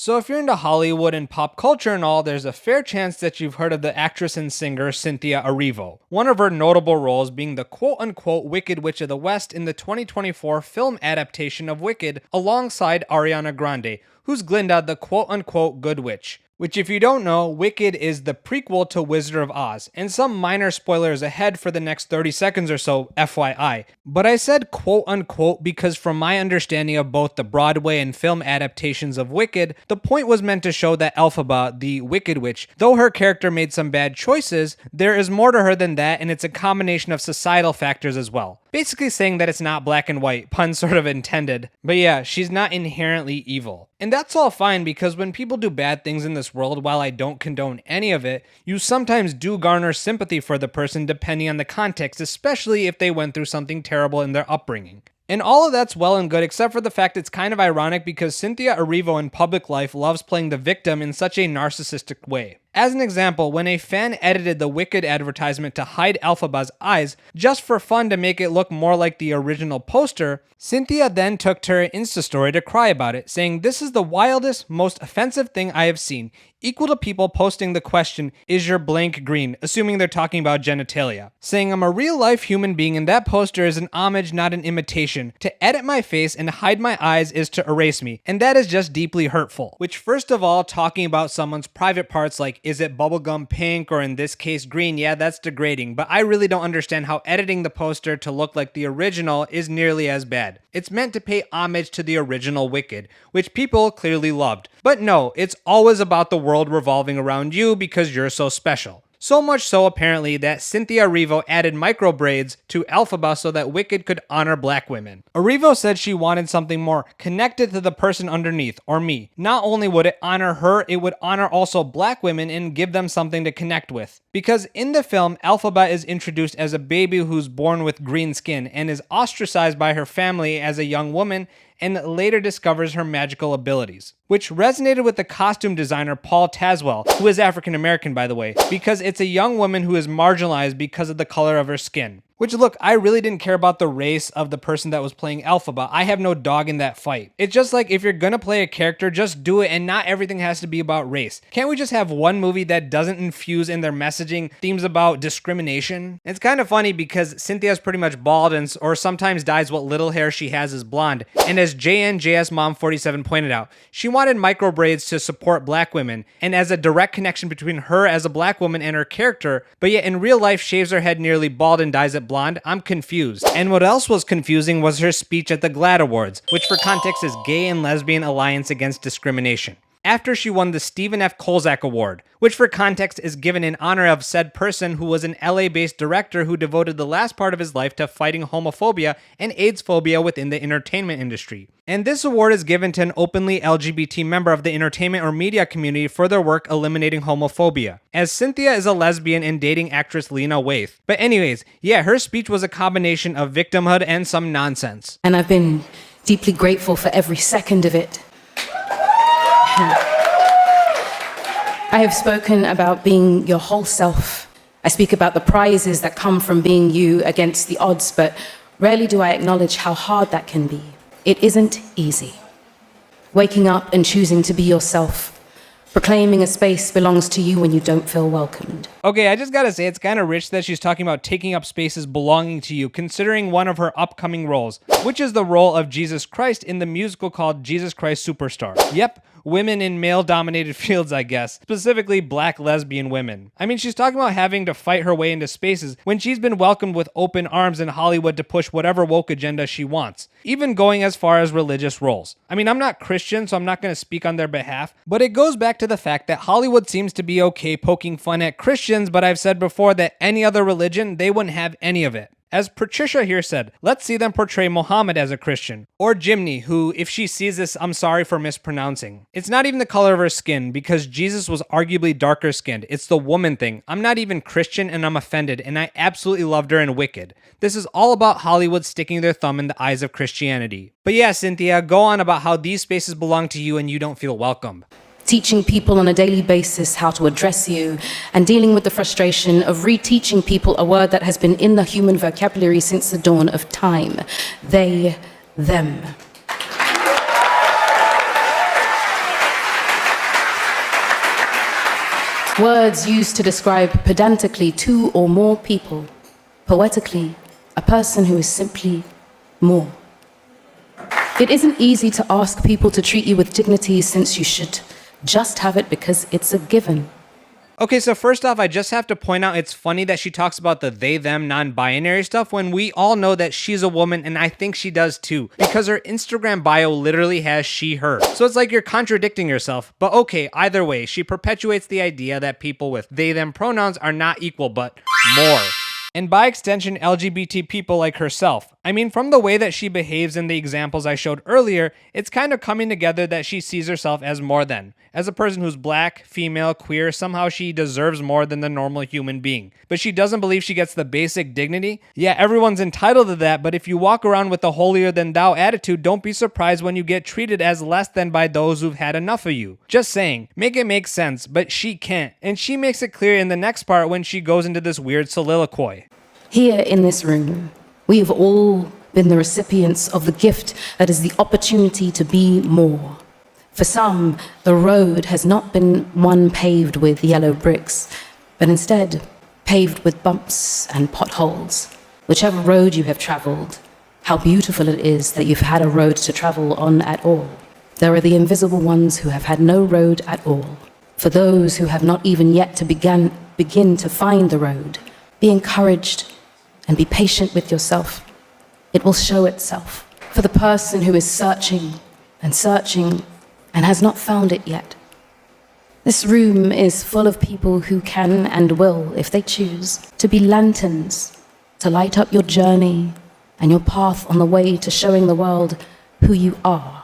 So if you're into Hollywood and pop culture and all, there's a fair chance that you've heard of the actress and singer Cynthia Erivo. One of her notable roles being the quote-unquote Wicked Witch of the West in the 2024 film adaptation of Wicked alongside Ariana Grande, who's Glinda, the quote-unquote Good Witch. Which, if you don't know, Wicked is the prequel to Wizard of Oz, and some minor spoilers ahead for the next 30 seconds or so, FYI. But I said quote-unquote because from my understanding of both the Broadway and film adaptations of Wicked, the point was meant to show that Elphaba, the Wicked Witch, though her character made some bad choices, there is more to her than that, and it's a combination of societal factors as well. Basically saying that it's not black and white, pun sort of intended. But yeah, she's not inherently evil. And that's all fine because when people do bad things in this world, while I don't condone any of it, you sometimes do garner sympathy for the person depending on the context, especially if they went through something terrible in their upbringing. And all of that's well and good, except for the fact it's kind of ironic because Cynthia Erivo in public life loves playing the victim in such a narcissistic way. As an example, when a fan edited the Wicked advertisement to hide Elphaba's eyes just for fun to make it look more like the original poster, Cynthia then took to her Insta story to cry about it, saying, "This is the wildest, most offensive thing I have seen. Equal to people posting the question, is your blank green?" assuming they're talking about genitalia. Saying, "I'm a real life human being and that poster is an homage, not an imitation. To edit my face and hide my eyes is to erase me, and that is just deeply hurtful." Which, first of all, talking about someone's private parts like, is it bubblegum pink or in this case green, yeah, that's degrading, but I really don't understand how editing the poster to look like the original is nearly as bad. It's meant to pay homage to the original Wicked, which people clearly loved. But no, it's always about the world revolving around you because you're so special. So much so, apparently, that Cynthia Erivo added micro braids to Elphaba so that Wicked could honor black women. Erivo said she wanted something more connected to the person underneath, or me. Not only would it honor her, it would honor also black women and give them something to connect with. Because in the film, Elphaba is introduced as a baby who's born with green skin and is ostracized by her family as a young woman, and later discovers her magical abilities. Which resonated with the costume designer Paul Tazwell, who is African American by the way, because it's a young woman who is marginalized because of the color of her skin. Which, look, I really didn't care about the race of the person that was playing Elphaba. I have no dog in that fight. It's just like, if you're gonna play a character, just do it, and not everything has to be about race. Can't we just have one movie that doesn't infuse in their messaging themes about discrimination? It's kind of funny because Cynthia's pretty much bald or sometimes dyes what little hair she has as blonde. And as JNJS Mom 47 pointed out, she wanted micro braids to support black women, and as a direct connection between her as a black woman and her character, but yet in real life shaves her head nearly bald and dyes it blonde. I'm confused. And what else was confusing was her speech at the GLAAD Awards, which for context is Gay and Lesbian Alliance Against Discrimination. After she won the Stephen F. Kolzak Award, which for context is given in honor of said person who was an LA-based director who devoted the last part of his life to fighting homophobia and AIDS phobia within the entertainment industry. And this award is given to an openly LGBT member of the entertainment or media community for their work eliminating homophobia, as Cynthia is a lesbian and dating actress Lena Waithe. But anyways, yeah, her speech was a combination of victimhood and some nonsense. And I've been deeply grateful for every second of it. I have spoken about being your whole self. I speak about the prizes that come from being you against the odds, but rarely do I acknowledge how hard that can be. It isn't easy. Waking up and choosing to be yourself. Proclaiming a space belongs to you when you don't feel welcomed. Okay, I just gotta say, it's kind of rich that she's talking about taking up spaces belonging to you, considering one of her upcoming roles, which is the role of Jesus Christ in the musical called Jesus Christ Superstar. Yep, women in male-dominated fields, I guess. Specifically, black lesbian women. I mean, she's talking about having to fight her way into spaces when she's been welcomed with open arms in Hollywood to push whatever woke agenda she wants, even going as far as religious roles. I mean, I'm not Christian, so I'm not going to speak on their behalf, but it goes back to the fact that Hollywood seems to be okay poking fun at Christians, but I've said before that any other religion, they wouldn't have any of it. As Patricia here said, let's see them portray Muhammad as a Christian. Or Jimny, who, if she sees this, I'm sorry for mispronouncing. It's not even the color of her skin, because Jesus was arguably darker skinned. It's the woman thing. I'm not even Christian and I'm offended, and I absolutely loved her in Wicked. This is all about Hollywood sticking their thumb in the eyes of Christianity. But yeah, Cynthia, go on about how these spaces belong to you and you don't feel welcome. Teaching people on a daily basis how to address you, and dealing with the frustration of reteaching people a word that has been in the human vocabulary since the dawn of time. They, them. Words used to describe pedantically two or more people, poetically, a person who is simply more. It isn't easy to ask people to treat you with dignity since you should just have it because it's a given. Okay, so first off, I just have to point out it's funny that she talks about the they, them, non-binary stuff when we all know that she's a woman, and I think she does too, because her Instagram bio literally has she, her. So it's like you're contradicting yourself. But okay, either way, she perpetuates the idea that people with they, them pronouns are not equal, but more. And by extension, LGBT people like herself. I mean, from the way that she behaves in the examples I showed earlier, it's kind of coming together that she sees herself as more than. As a person who's black, female, queer, somehow she deserves more than the normal human being. But she doesn't believe she gets the basic dignity. Yeah, everyone's entitled to that, but if you walk around with a holier than thou attitude, don't be surprised when you get treated as less than by those who've had enough of you. Just saying, make it make sense, but she can't. And she makes it clear in the next part when she goes into this weird soliloquy. Here in this room, we have all been the recipients of the gift that is the opportunity to be more. For some, the road has not been one paved with yellow bricks, but instead paved with bumps and potholes. Whichever road you have traveled, how beautiful it is that you've had a road to travel on at all. There are the invisible ones who have had no road at all. For those who have not even yet to begin to find the road, be encouraged and be patient with yourself. It will show itself. For the person who is searching and has not found it yet. This room is full of people who can and will, if they choose, to be lanterns, to light up your journey and your path on the way to showing the world who you are.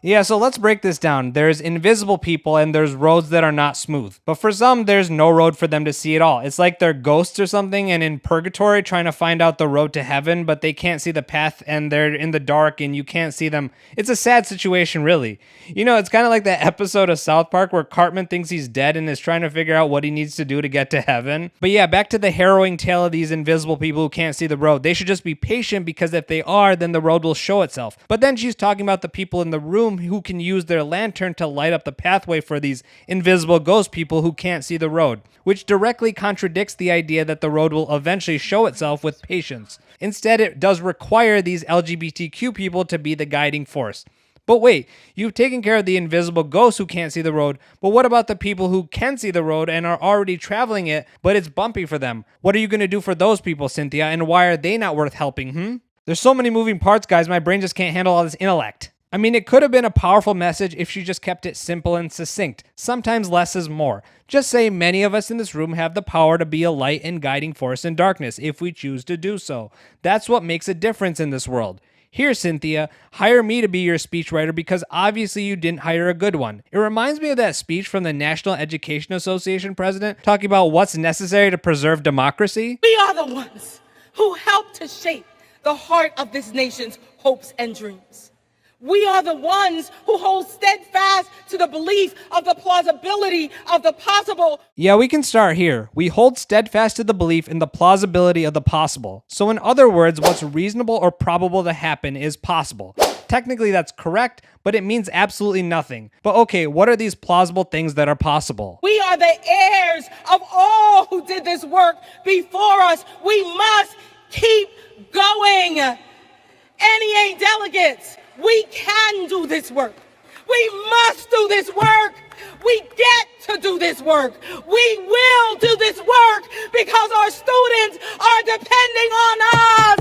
Yeah, so let's break this down. There's invisible people and there's roads that are not smooth. But for some, there's no road for them to see at all. It's like they're ghosts or something and in purgatory trying to find out the road to heaven, but they can't see the path and they're in the dark and you can't see them. It's a sad situation, really. You know, it's kind of like that episode of South Park where Cartman thinks he's dead and is trying to figure out what he needs to do to get to heaven. But yeah, back to the harrowing tale of these invisible people who can't see the road. They should just be patient because if they are, then the road will show itself. But then she's talking about the people in the room who can use their lantern to light up the pathway for these invisible ghost people who can't see the road, which directly contradicts the idea that the road will eventually show itself with patience. Instead, it does require these LGBTQ people to be the guiding force. But wait, you've taken care of the invisible ghosts who can't see the road, but what about the people who can see the road and are already traveling it, but it's bumpy for them? What are you going to do for those people, Cynthia, and why are they not worth helping, There's so many moving parts, guys, my brain just can't handle all this intellect. I mean, it could have been a powerful message if she just kept it simple and succinct. Sometimes less is more. Just say many of us in this room have the power to be a light and guiding force in darkness if we choose to do so. That's what makes a difference in this world. Here, Cynthia, hire me to be your speechwriter because obviously you didn't hire a good one. It reminds me of that speech from the National Education Association president talking about what's necessary to preserve democracy. We are the ones who helped to shape the heart of this nation's hopes and dreams. We are the ones who hold steadfast to the belief of the plausibility of the possible. Yeah, we can start here. We hold steadfast to the belief in the plausibility of the possible. So in other words, what's reasonable or probable to happen is possible. Technically that's correct, but it means absolutely nothing. But okay, what are these plausible things that are possible? We are the heirs of all who did this work before us. We must keep going. NEA delegates, we can do this work. We must do this work. We get to do this work. We will do this work because our students are depending on us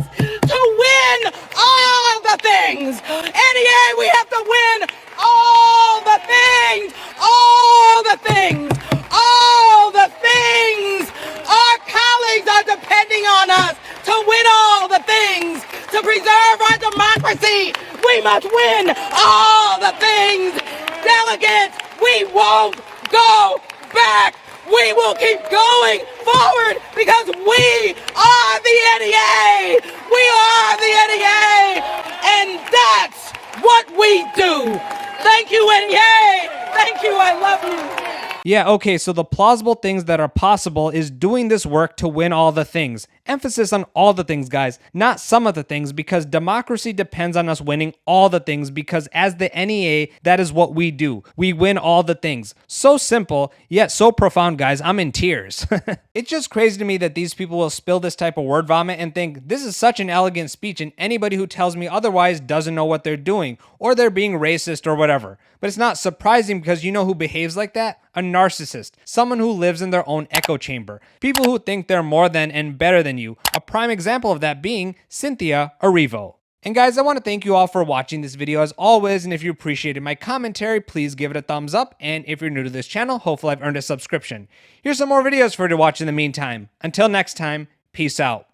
to win all the things. NEA, we have to win all the things. All the things. All the things. Our colleagues are depending on us to win all the things. To preserve our democracy, we must win all the things. Delegates, we won't go back. We will keep going forward because we are the NEA. We are the NEA. And that's what we do. Thank you, NEA. Thank you. I love you. Yeah, okay, so the plausible things that are possible is doing this work to win all the things. Emphasis on all the things, guys, not some of the things, because democracy depends on us winning all the things, because as the NEA, that is what we do. We win all the things. So simple, yet so profound, guys. I'm in tears. It's just crazy to me that these people will spill this type of word vomit and think this is such an elegant speech, and anybody who tells me otherwise doesn't know what they're doing, or they're being racist or whatever. But it's not surprising, because you know who behaves like that? A narcissist. Someone who lives in their own echo chamber. People who think they're more than and better than you. A prime example of that being Cynthia Erivo. And guys, I want to thank you all for watching this video as always, and if you appreciated my commentary, please give it a thumbs up, and if you're new to this channel, hopefully I've earned a subscription. Here's some more videos for you to watch in the meantime. Until next time, peace out.